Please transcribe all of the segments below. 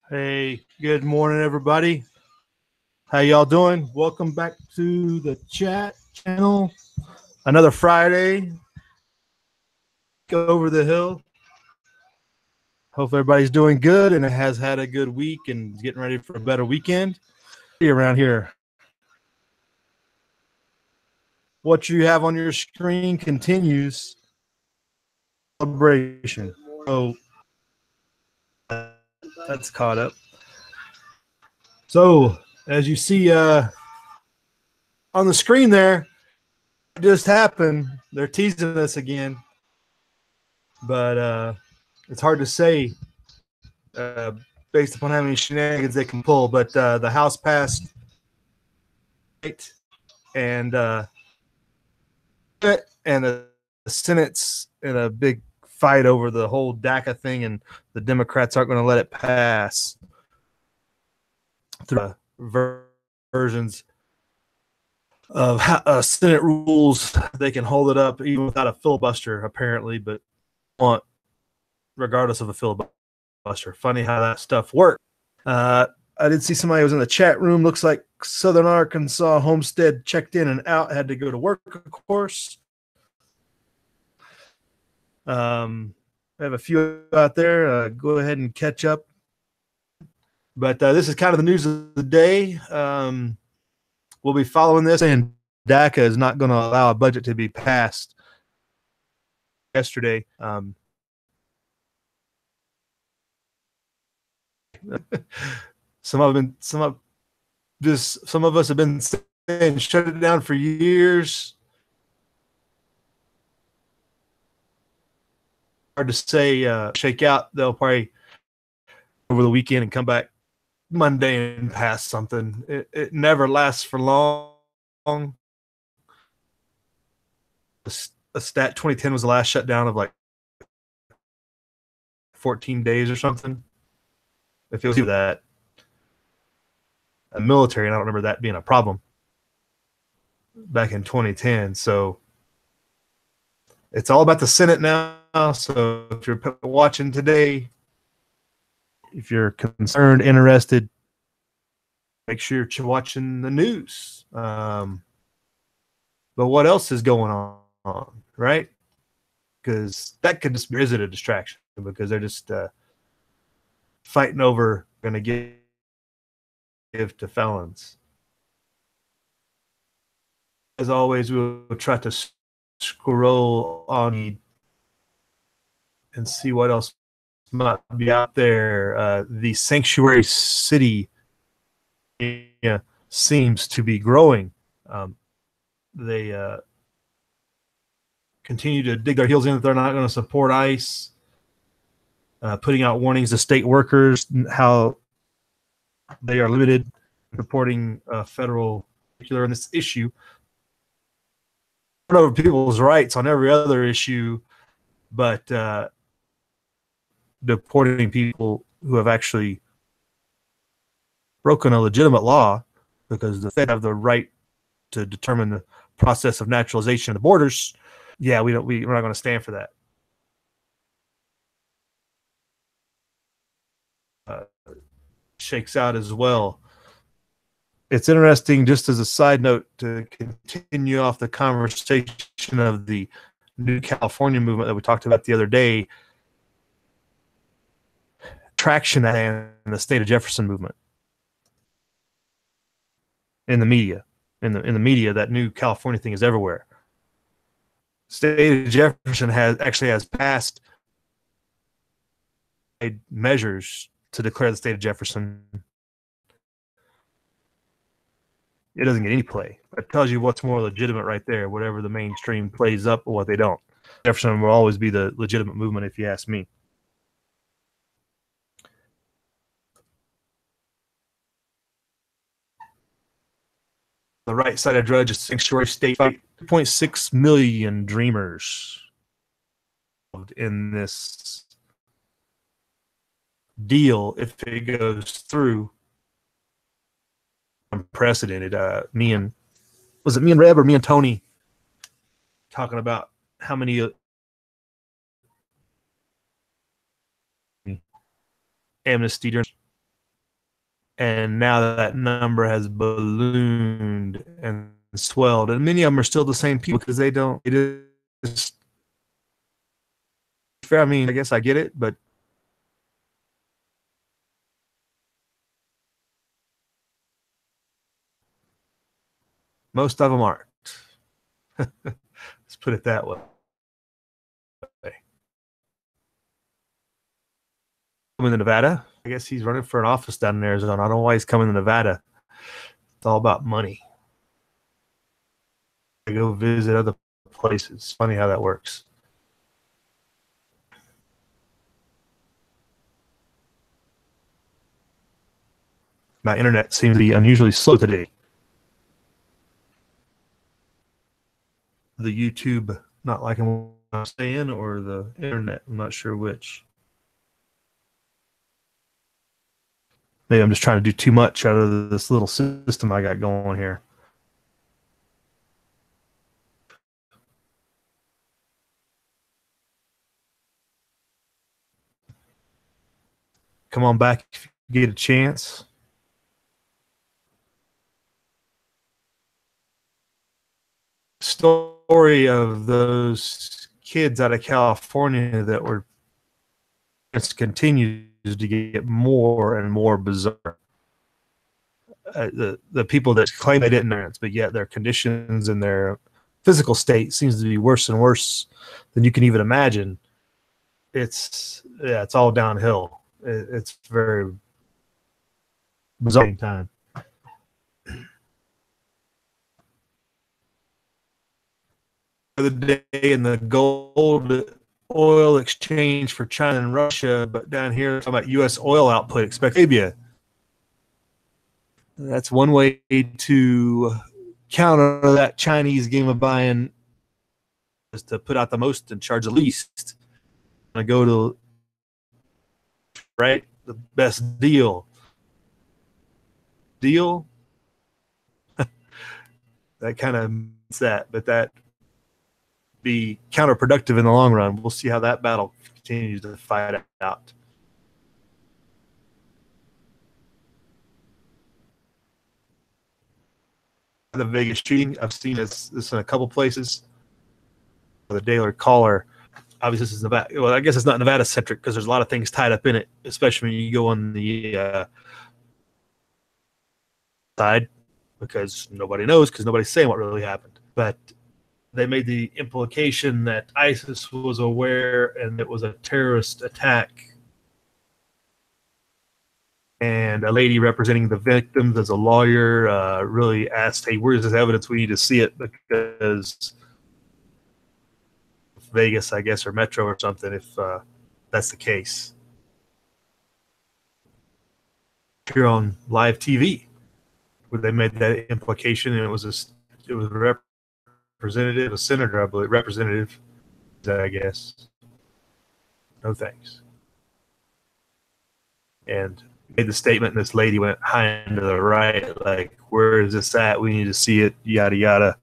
Hey, good morning, everybody. How y'all doing? Welcome back to the chat channel. Another Friday. Go over the hill. Hope everybody's doing good and has had a good week and getting ready for a better weekend. Around here, what you have on your screen continues celebration. So that's caught up. So as you see on the screen there, it just happened. They're teasing us again, but it's hard to say based upon how many shenanigans they can pull. But the House passed, and the Senate's in a big fight over the whole DACA thing, and the Democrats aren't going to let it pass through versions of Senate rules. They can hold it up even without a filibuster, apparently, but want regardless of a filibuster. Funny how that stuff works. I did see somebody was in the chat room. Looks like Southern Arkansas Homestead checked in and out. Had to go to work, of course. I have a few out there. Go ahead and catch up. But this is kind of the news of the day. We'll be following this, and DACA is not going to allow a budget to be passed yesterday. Some of us have been saying shut it down for years. Hard to say. Shake out. They'll probably over the weekend and come back Monday and pass something. It never lasts for long. A stat 2010 was the last shutdown of like 14 days or something. If you'll see that. Military, and I don't remember that being a problem back in 2010. So it's all about the Senate now. So if you're watching today, if you're concerned, interested, make sure you're watching the news. But what else is going on, right? Because that could just be a distraction because they're just fighting over going to give to felons. As always, we'll try to scroll on and see what else might be out there. The sanctuary city seems to be growing. They continue to dig their heels in that they're not going to support ICE, putting out warnings to state workers how they are limited reporting federal particular in this issue. Over people's rights on every other issue, but deporting people who have actually broken a legitimate law because the Fed have the right to determine the process of naturalization of the borders. Yeah, we're not going to stand for that. Shakes out as well. It's interesting, just as a side note, to continue off the conversation of the new California movement that we talked about the other day. Traction in the state of Jefferson movement in the media. In the media, that new California thing is everywhere. State of Jefferson has passed measures to declare the state of Jefferson. It doesn't get any play. It tells you what's more legitimate right there, whatever the mainstream plays up or what they don't. Jefferson will always be the legitimate movement, if you ask me. The right side of Drudge is sanctuary state. 2.6 million dreamers in this deal if it goes through. Unprecedented. Me and Reb or me and Tony talking about how many amnesty And now that number has ballooned and swelled. And many of them are still the same people because they don't, it is fair. I mean, I guess I get it, but most of them aren't. Let's put it that way. Coming to Nevada. I guess he's running for an office down in Arizona. I don't know why he's coming to Nevada. It's all about money. I go visit other places. Funny how that works. My internet seems to be unusually slow today. The YouTube not liking what I'm saying, or the internet. I'm not sure which. Maybe I'm just trying to do too much out of this little system I got going here. Come on back if you get a chance. Story of those kids out of California that were just continues to get more and more bizarre. The people that claim they didn't parents, but yet their conditions and their physical state seems to be worse and worse than you can even imagine. It's all downhill. It's very bizarre time. The day in the gold oil exchange for China and Russia, but down here talking about U.S. oil output expected. That's one way to counter that Chinese game of buying, is to put out the most and charge the least. I go to the best deal. That kind of means that, but that be counterproductive in the long run. We'll see how that battle continues to fight out. The Vegas shooting, I've seen this in a couple places. The Daily Caller, obviously this is Nevada. Well, I guess it's not Nevada centric because there's a lot of things tied up in it, especially when you go on the side, because nobody knows, because nobody's saying what really happened. But they made the implication that ISIS was aware and it was a terrorist attack. And a lady representing the victims as a lawyer really asked, hey, where's this evidence? We need to see it, because Vegas, I guess, or Metro or something, if that's the case. Here on live TV, where they made that implication, and it was a representative, a senator, I believe, representative, I guess. No thanks. And made the statement, and this lady went high and to the right, like, where is this at? We need to see it, yada, yada.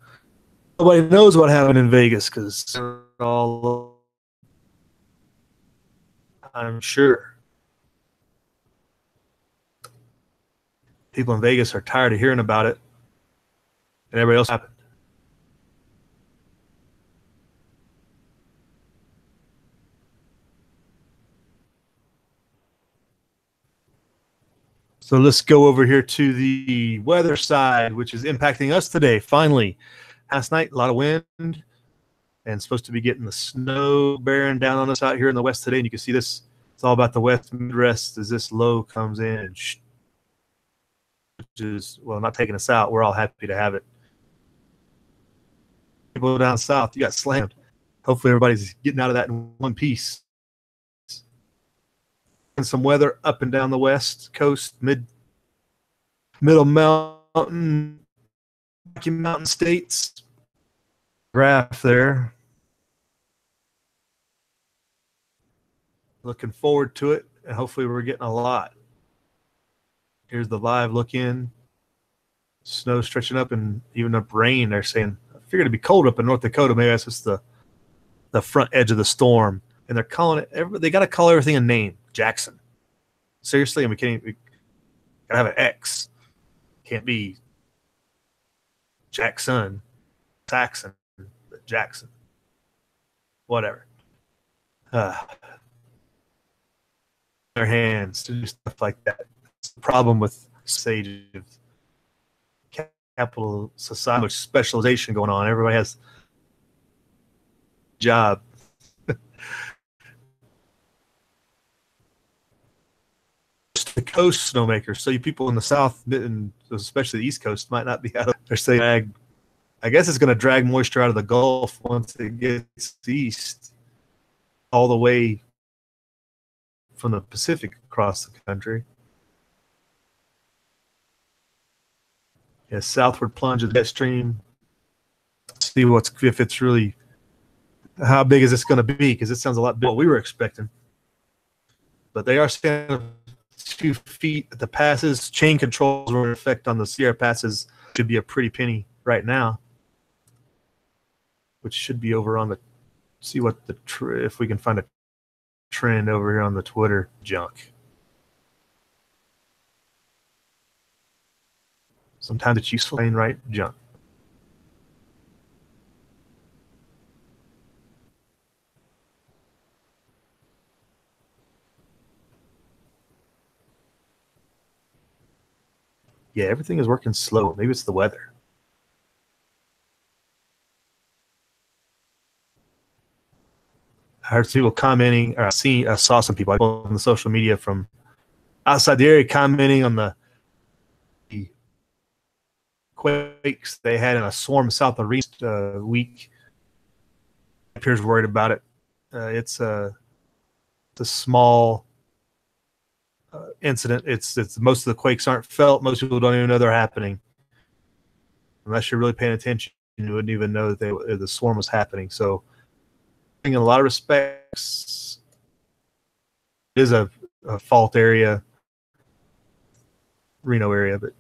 Nobody knows what happened in Vegas because all, I'm sure people in Vegas are tired of hearing about it, and everybody else happened. So let's go over here to the weather side, which is impacting us today. Finally, last night, a lot of wind, and supposed to be getting the snow bearing down on us out here in the west today. And you can see this, it's all about the west Midwest as this low comes in, and which is, well, not taking us out. We're all happy to have it. People down south, you got slammed. Hopefully everybody's getting out of that in one piece. And some weather up and down the west coast, middle mountain states. Graph there. Looking forward to it, and hopefully we're getting a lot. Here's the live look in. Snow stretching up, and even up rain. They're saying, I figured it'd be cold up in North Dakota. Maybe that's just the front edge of the storm. And they're calling it, they got to call everything a name. Jackson. Seriously, and we can't even, Gotta have an X. Can't be Jackson, Saxon, but Jackson. Whatever. Their hands to do stuff like that. It's the problem with sage of capital society, much specialization going on. Everybody has a job. The coast snowmakers. So you people in the South, and especially the East Coast, might not be out of. They're saying, I guess it's going to drag moisture out of the Gulf once it gets east, all the way from the Pacific across the country. Yeah, southward plunge of the jet stream. See if it's really, how big is this going to be? Because it sounds a lot bigger than what we were expecting. But they are saying 2 feet at the passes. Chain controls were in effect on the Sierra passes. Should be a pretty penny right now, which should be over on the. See what the if we can find a trend over here on the Twitter junk. Sometimes it's useful in right junk. Yeah, everything is working slow. Maybe it's the weather. I heard people commenting, or I saw some people on the social media from outside the area commenting on the quakes they had in a swarm south of Reese week. Appears worried about it. It's a small incident. It's most of the quakes aren't felt. Most people don't even know they're happening. Unless you're really paying attention, you wouldn't even know that the swarm was happening. So, in a lot of respects, it is a fault area, Reno area, but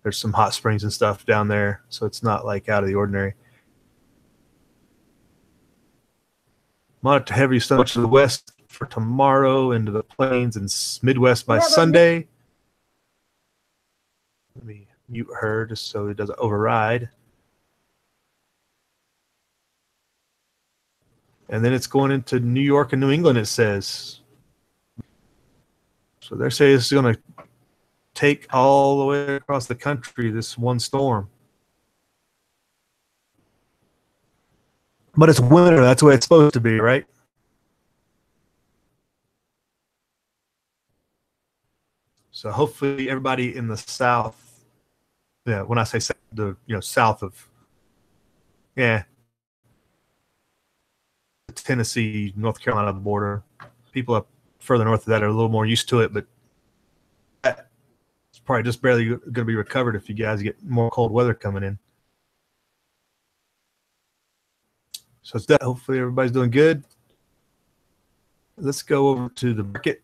there's some hot springs and stuff down there, so it's not like out of the ordinary. Moderate to heavy snow to the west for tomorrow, into the plains and Midwest by Sunday. Let me mute her just so it doesn't override. And then it's going into New York and New England, it says. So they're saying it's going to take all the way across the country, this one storm. But it's winter. That's the way it's supposed to be, right? So hopefully everybody in the South, yeah, when I say south of, Tennessee, North Carolina border, people up further north of that are a little more used to it, but it's probably just barely going to be recovered if you guys get more cold weather coming in. So it's that. Hopefully everybody's doing good. Let's go over to the market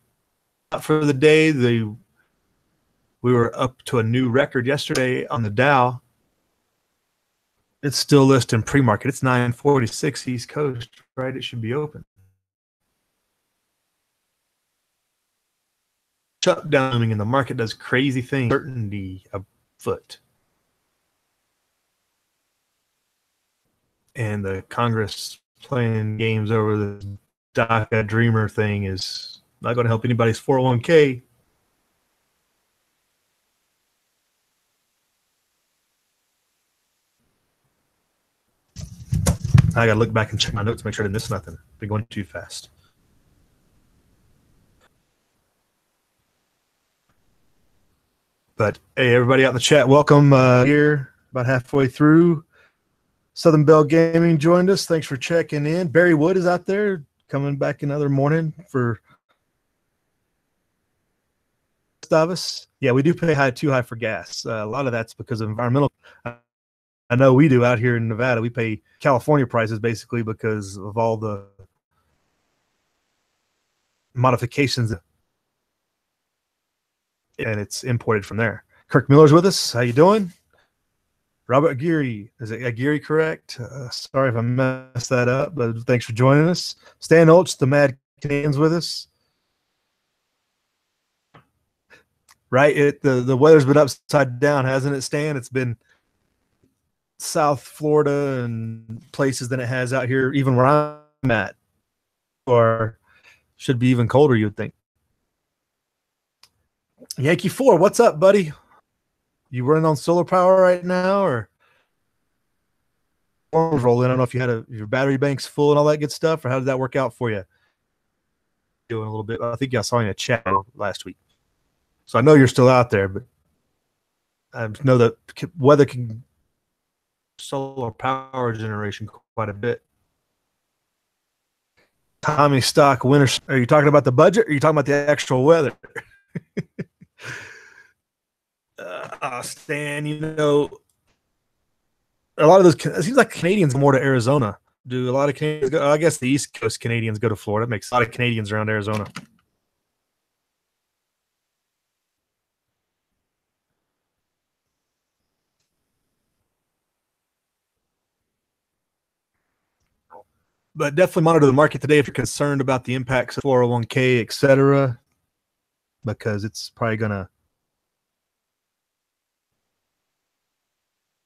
for the day. We were up to a new record yesterday on the Dow. It's still listed pre-market. It's 9:46 East Coast, right? It should be open. Shutdowning and the market does crazy things. Certainty afoot. And the Congress playing games over the DACA Dreamer thing is not going to help anybody's 401k. I got to look back and check my notes, make sure I didn't miss nothing. Been going too fast. But hey, everybody out in the chat, welcome here about halfway through. Southern Bell Gaming joined us. Thanks for checking in. Barry Wood is out there coming back another morning for us. Yeah, we do pay too high for gas. A lot of that's because of environmental. I know we do out here in Nevada. We pay California prices basically because of all the modifications, and it's imported from there. Kirk Miller's with us. How you doing? Robert Aguirre. Is it Aguirre correct? Sorry if I messed that up, but thanks for joining us. Stan Olch, the Mad Canadian's with us. right? The weather's been upside down, hasn't it, Stan? It's been South Florida and places than it has out here, even where I'm at, or should be even colder, you'd think. Yankee 4, what's up, buddy? You running on solar power right now, or rolling? I don't know if you had your battery banks full and all that good stuff, or how did that work out for you? Doing a little bit. I think I saw you in a chat last week, so I know you're still out there, but I know that weather can solar power generation quite a bit. Tommy Stock winter. Are you talking about the budget, or are you talking about the actual weather? Stan, you know, a lot of those, it seems like Canadians go more to Arizona. Do a lot of Canadians go? I guess the East Coast Canadians go to Florida. It makes a lot of Canadians around Arizona. But definitely monitor the market today if you're concerned about the impacts of 401k, et cetera, because it's probably going to,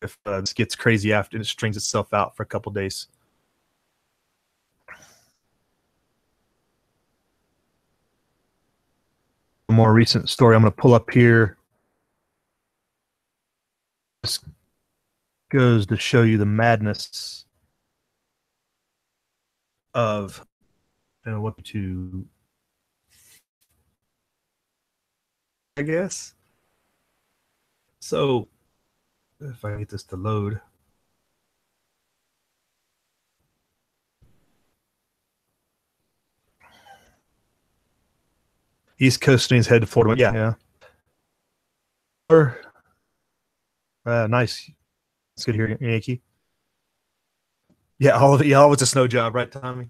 if this gets crazy after it strings itself out for a couple days. A more recent story I'm going to pull up here. This goes to show you the madness of what to, I guess. So if I get this to load. East Coast needs head to Florida. Yeah. Nice. It's good to hear, Yankee. Yeah, all of it. Yeah, always a snow job, right, Tommy?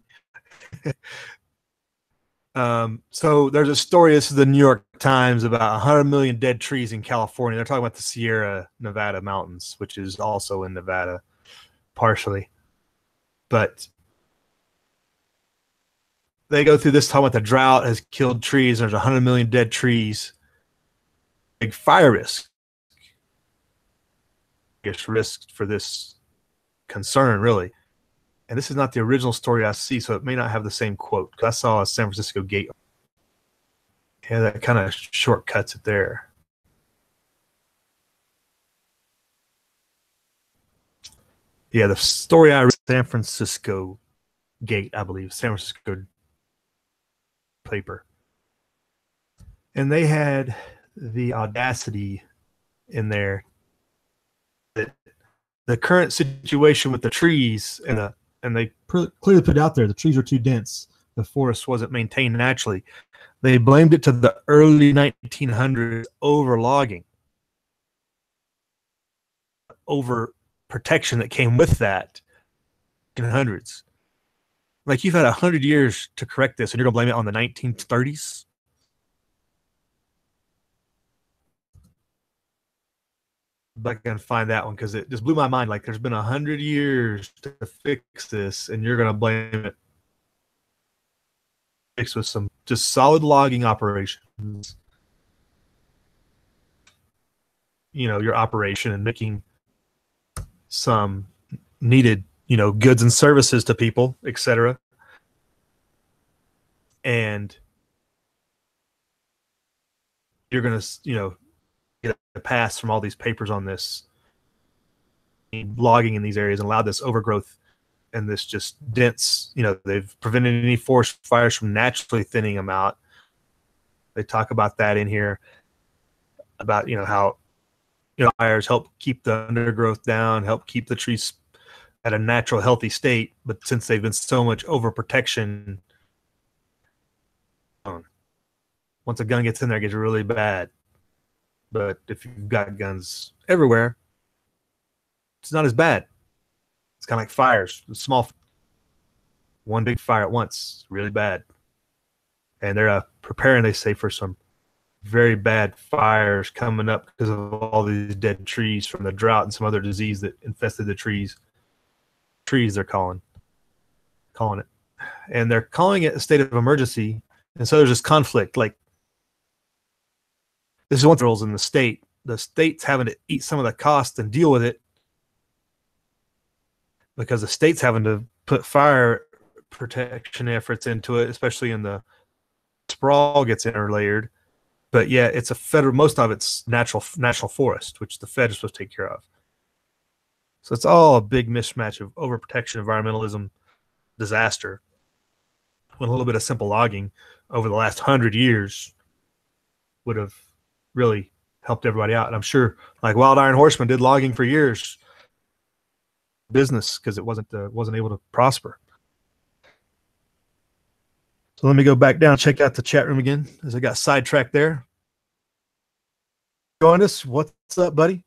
So there's a story. This is the New York Times about 100 million dead trees in California. They're talking about the Sierra Nevada mountains, which is also in Nevada, partially. But they go through this talking about the drought has killed trees. There's 100 million dead trees. Big fire risk. Biggest risk for this concern, really. And this is not the original story I see, so it may not have the same quote. I saw a San Francisco gate. Yeah, that kind of shortcuts it there. Yeah, the story I read, San Francisco gate, I believe, San Francisco paper. And they had the audacity in there that the current situation with the trees and they clearly put out there the trees are too dense. The forest wasn't maintained naturally. They blamed it to the early 1900s over logging, over protection that came with that in the hundreds. Like, you've had 100 years to correct this, and you're going to blame it on the 1930s? But I can find that one because it just blew my mind. Like, there's been 100 years to fix this, and you're going to blame it. Fix with some just solid logging operations. You know, your operation and making some needed, goods and services to people, etc. And you're going to, get a pass from all these papers on this logging in these areas and allowed this overgrowth and this just dense, they've prevented any forest fires from naturally thinning them out. They talk about that in here, about, how, fires help keep the undergrowth down, help keep the trees at a natural, healthy state. But since they've been so much overprotection, once a gun gets in there, it gets really bad. But if you've got guns everywhere, it's not as bad. It's kind of like fires. Small, one big fire at once, really bad. And they're preparing, they say, for some very bad fires coming up because of all these dead trees from the drought and some other disease that infested the trees. Trees, they're calling it. And they're calling it a state of emergency. And so there's this conflict. Like, This is one rules in the state. The state's having to eat some of the cost and deal with it because the state's having to put fire protection efforts into it, especially in the sprawl gets interlayered. But yeah, it's a federal. Most of it's national forest, which the Fed is supposed to take care of. So it's all a big mismatch of overprotection, environmentalism, disaster. When a little bit of simple logging over the last 100 years would have really helped everybody out. And I'm sure, like Wild Iron Horseman did logging for years, business, because it wasn't able to prosper. So let me go back down, check out the chat room again, as I got sidetracked there. Join us. What's up, buddy?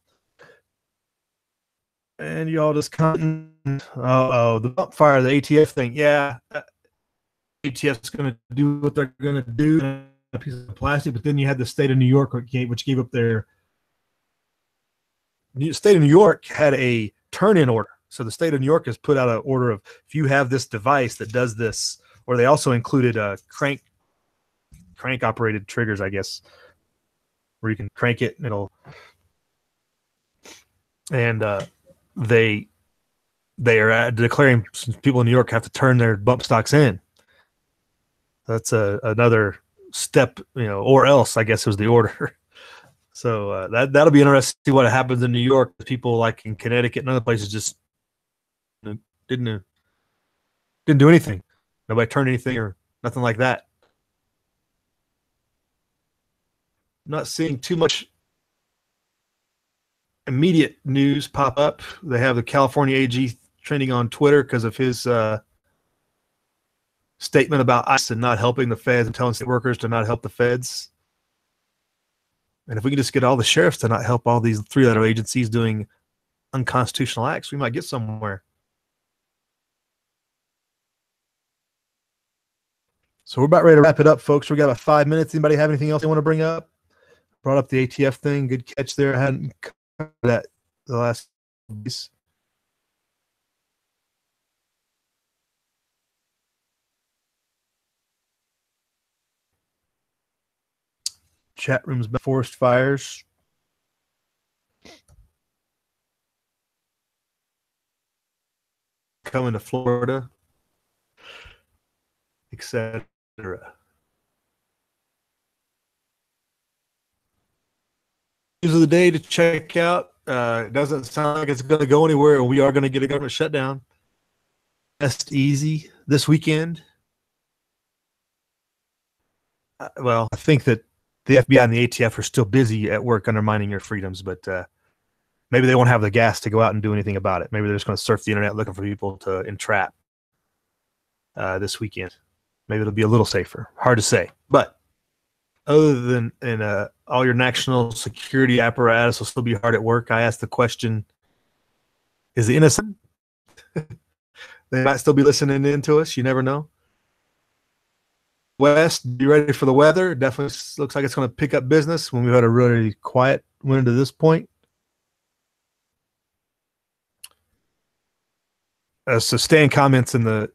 And y'all just commenting. Oh, the bump fire, the ATF thing. Yeah, ATF's going to do what they're going to do. A piece of plastic, but then you had the state of New York, which gave up their. The state of New York had a turn-in order. So the state of New York has put out an order of, if you have this device that does this, or they also included crank operated triggers, I guess, where you can crank it and it'll. And they are declaring people in New York have to turn their bump stocks in. That's another step, or else, I guess, was the order. So that'll be interesting to see what happens in New York. People like in Connecticut and other places just didn't do anything. Nobody turned anything or nothing like that. Not seeing too much immediate news pop up. They have the California AG trending on Twitter because of his statement about ICE and not helping the feds and telling state workers to not help the feds. And if we can just get all the sheriffs to not help all these three-letter agencies doing unconstitutional acts, we might get somewhere. So we're about ready to wrap it up, folks. We got about 5 minutes. Anybody have anything else they want to bring up? Brought up the ATF thing. Good catch there. I hadn't covered that the last piece. Chat rooms about forest fires. Coming to Florida, etc. News of the day to check out. It doesn't sound like it's going to go anywhere, and we are going to get a government shutdown. Rest easy this weekend. Well, I think that the FBI and the ATF are still busy at work undermining your freedoms, but maybe they won't have the gas to go out and do anything about it. Maybe they're just going to surf the internet looking for people to entrap this weekend. Maybe it'll be a little safer. Hard to say. But other than all your national security apparatus will still be hard at work, I asked the question, is it innocent? They might still be listening in to us. You never know. West, be ready for the weather. It definitely looks like it's going to pick up business when we've had a really quiet winter to this point. So Stan comments in the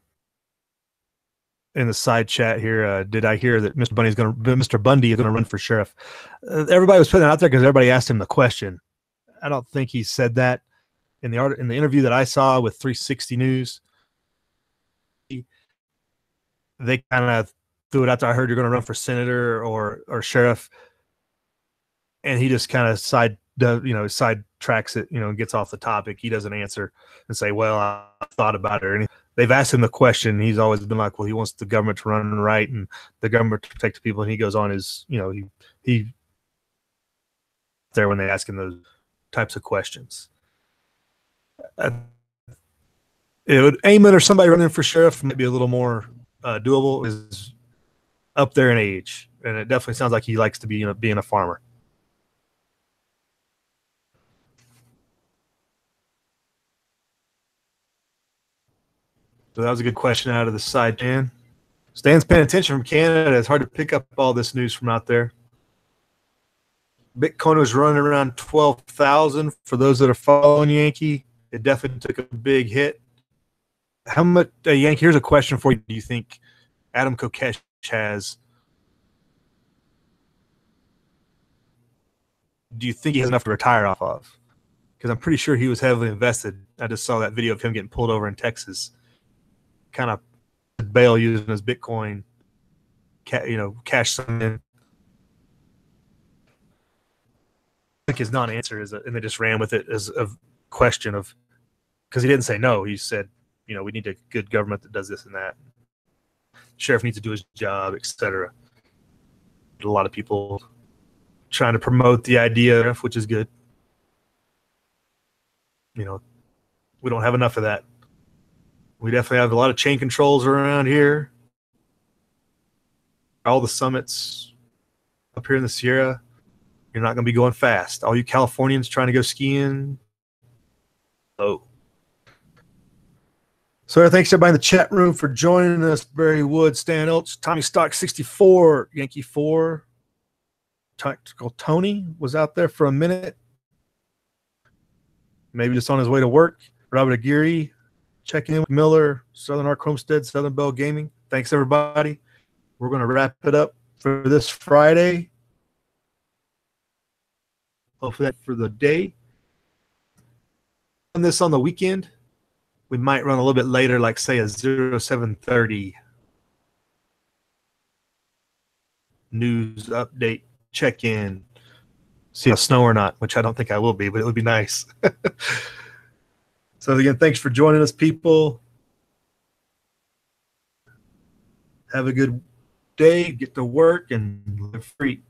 side chat here. Did I hear that Mr. Bundy is going to run for sheriff? Everybody was putting it out there because everybody asked him the question. I don't think he said that in the interview that I saw with 360 News. They kind of threw it out there. I heard you're going to run for senator or sheriff, and he just kind of sidetracks it, and gets off the topic. He doesn't answer and say, "Well, I thought about it." Or anything. They've asked him the question. He's always been like, "Well, he wants the government to run right and the government to protect the people." And he goes on he there when they ask him those types of questions. Eamon or somebody running for sheriff might be a little more doable. Is up there in age, and it definitely sounds like he likes to be being a farmer. So that was a good question out of the side, Dan. Stan's paying attention from Canada. It's hard to pick up all this news from out there. Bitcoin was running around 12,000 for those that are following Yankee. It definitely took a big hit. How much, Yankee? Here's a question for you. Do you think Adam Kokesh has do you think he has enough to retire off of? Because I'm pretty sure he was heavily invested. I just saw that video of him getting pulled over in Texas, kind of bail using his Bitcoin, cash some in. I think his non-answer is, and they just ran with it as a question of, because he didn't say no. He said, we need a good government that does this and that. Sheriff needs to do his job, etc. A lot of people trying to promote the idea, which is good. We don't have enough of that. We definitely have a lot of chain controls around here. All the summits up here in the Sierra, you're not going to be going fast. All you Californians trying to go skiing, oh. So thanks everybody in the chat room for joining us. Barry Wood, Stan Ilch, Tommy Stock 64, Yankee 4, Tactical Tony was out there for a minute. Maybe just on his way to work. Robert Aguirre, checking in with Miller, Southern Arc Homestead, Southern Bell Gaming. Thanks everybody. We're going to wrap it up for this Friday. Hopefully that for the day. On this on the weekend, we might run a little bit later, like say a 0730 news update, check in, see if snow or not, which I don't think I will be, but it would be nice. So again, thanks for joining us, people. Have a good day, get to work, and live free.